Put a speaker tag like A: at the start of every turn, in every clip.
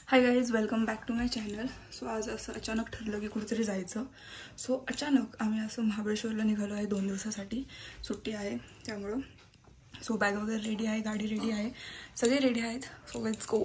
A: High guys, welcome back to my channel. So आज असं अचानक ठरलं की कुठेतरी जायचं. सो अचानक आम्ही असं महाबळेश्वरला निघालो आहे. 2 दिवसासाठी सुट्टी आहे त्यामुळं. सो बॅग वगैरे रेडी आहे, गाडी रेडी आहे, सगळे रेडी आहेत. So let's go.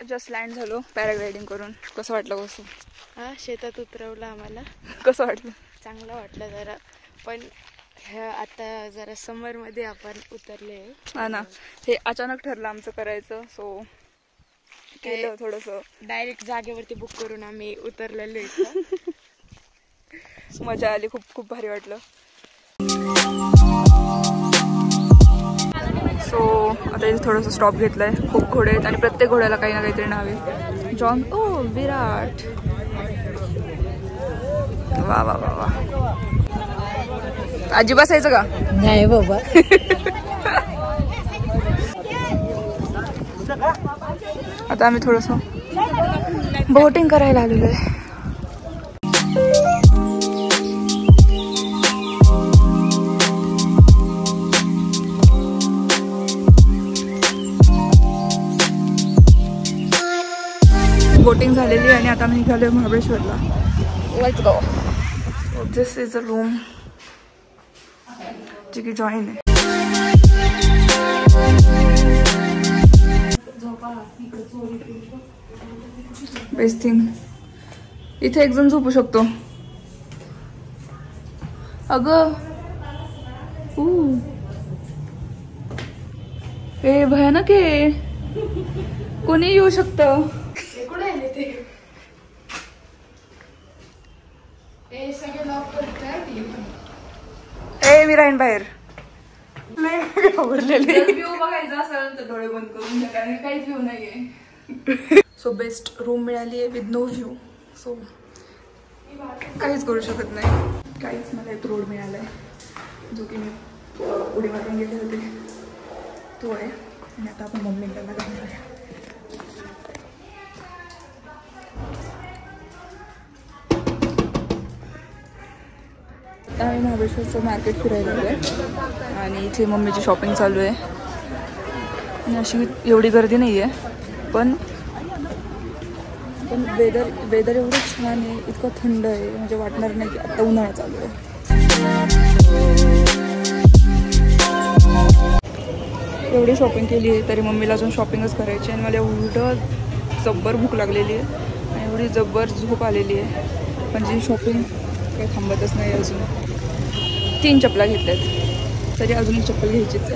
A: Just land झालो पॅराग्लायडिंग करून. कसं वाटलं बसून?
B: शेतात उतरवलं आम्हाला.
A: कसं वाटलं?
B: चांगलं वाटलं जरा, पण आता जरा समर मध्ये आपण उतरले.
A: हा ना, हे अचानक ठरलं आमचं करायचं. सो केलं थोडंसं.
B: डायरेक्ट जागेवरती बुक करून आम्ही उतरलेलो इथं.
A: मजा आली, खूप खूप भारी वाटलं. सो आता इथे थोडंसं स्टॉप घेतलाय. खूप घोडे आहेत आणि प्रत्येक घोड्याला काही ना काहीतरी नाव आहे. जॉन, ओ विराट, वा वा वा वा. आजी बसायचं का?
B: नाही बाबा.
A: आता आम्ही थोडंसं बोटिंग करायला आलेलो आहे. बोटिंग झालेली आणि आता आम्ही निघालोय महाबळेश्वरला. Let's go. This is a room जी की जॉईन आहे. बेस्ट थिंग, इथे एक जण झोपू शकतो. अगं हे भयानक आहे, कोणी येऊ शकतं. ए मी राहीन बाहेर. व्ह्यू बघायचा असेल तर डोळे बंद करून घ्या, कारण काहीच व्ह्यू नाहीये. सो बेस्ट रूम मिळाली आहे विथ नो व्ह्यू. सो काहीच करू शकत नाही. काहीच मला एक रोड मिळाला आहे जो की मी उडी मारून गेले होते तो आहे. आणि आता आपण मम्मीला जाणार आहे. आम्ही महाबळेश्वरचं मार्केट फिरायला आलो आहे आणि इथे मम्मीची शॉपिंग चालू आहे. आणि अशी एवढी गर्दी नाही आहे, पण वेदर एवढं छान आहे, इतकं थंड आहे, म्हणजे वाटणार नाही की आता उन्हाळा चालू आहे. एवढी शॉपिंग केली आहे तरी मम्मीला अजून शॉपिंगच करायची आणि मला एवढं जब्बर भूक लागलेली आहे आणि एवढी जब्बर झोप आलेली आहे. म्हणजे शॉपिंग काही थांबतच नाही. अजून 3 चपला घेतल्यात तरी अजून एक चप्पल घ्यायचीच आहे.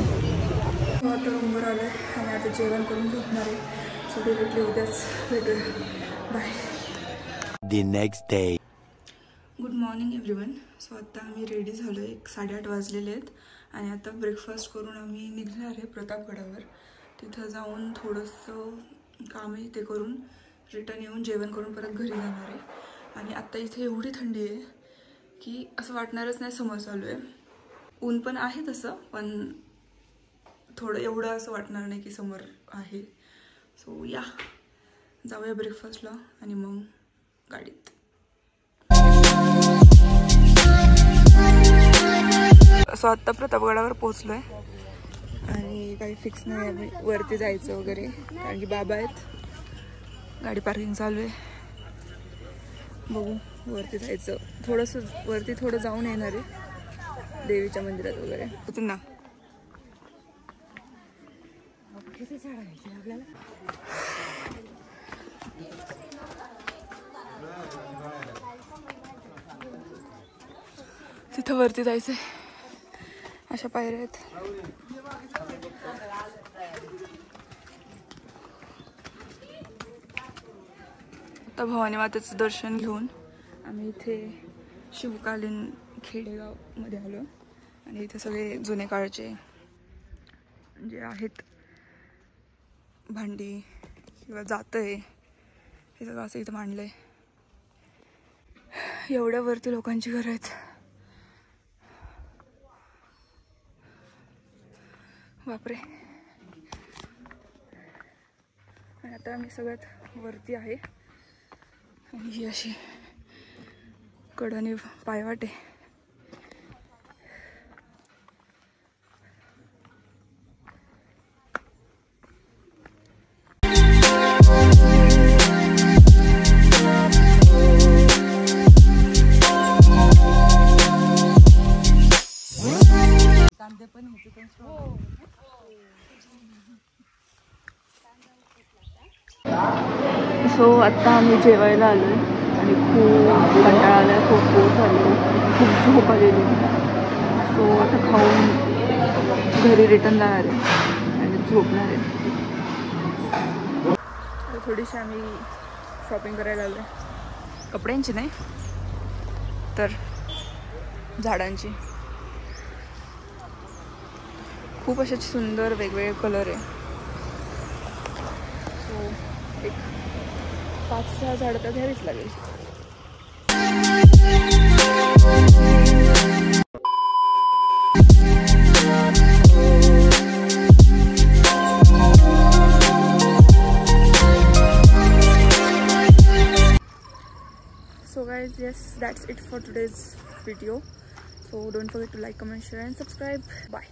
A: आता रूमवर आलो आहे आणि आता जेवण करून झोपणार आहे. सगळे भेटले, उद्याच भेटूया. Bye.
C: The next day.
A: Good morning everyone. So आता आम्ही रेडी झालो आहे. 8:30 वाजलेले आहेत आणि आता ब्रेकफास्ट करून आम्ही निघणार आहे प्रतापगडावर. तिथं जाऊन थोडंसं काम आहे ते करून रिटर्न येऊन जेवण करून परत घरी जाणार आहे. आणि आत्ता इथे एवढी थंडी आहे की असं वाटणारच नाही समर चालू आहे. ऊन पण आहे तसं, पण थोडं एवढं असं वाटणार नाही की समर आहे. सो या, जाऊया ब्रेकफास्टला आणि मग गाडीत. असं आत्ता प्रतापगडावर पोहोचलो आहे आणि काही फिक्स नाही आम्ही वरती जायचं वगैरे, कारण की बाबा आहेत. गाडी पार्किंग चालू आहे. बघू वरती जायचं, थोडंसं वरती थोडं जाऊन येणार आहे देवीच्या मंदिरात वगैरे. होतं ना तिथं वरती जायचंय. अशा पायऱ्या आहेत. आता भवानी मातेचं दर्शन घेऊन आम्ही इथे शिवकालीन खेडेगावमध्ये आलो आणि इथे सगळे जुने काळचे जे आहेत भांडी किंवा जातं आहे हे सगळं असं इथं मांडलं आहे. एवढ्यावरती लोकांची घरं आहेत. बापरे. आणि आता आम्ही सगळ्यात वरती आहे आणि ही अशी कडाने पायवाट आहे. सो आत्ता आम्ही जेवायला आलो आहे आणि खूप कंटाळा आला आहे, खूप पोट झालं, खूप झोप आलेली. सो आता खाऊन घरी रिटर्न जाणार आहे आणि झोपणार आहे. थोडीशी आम्ही शॉपिंग करायला आलो आहे, कपड्यांची नाही तर झाडांची. खूप असे सुंदर वेगवेगळे कलर आहे. सो एक 5-6 झाडं तर घ्यावीच लागेल. So guys, yes, that's it for today's video. So don't forget to like, comment, share and subscribe. Bye.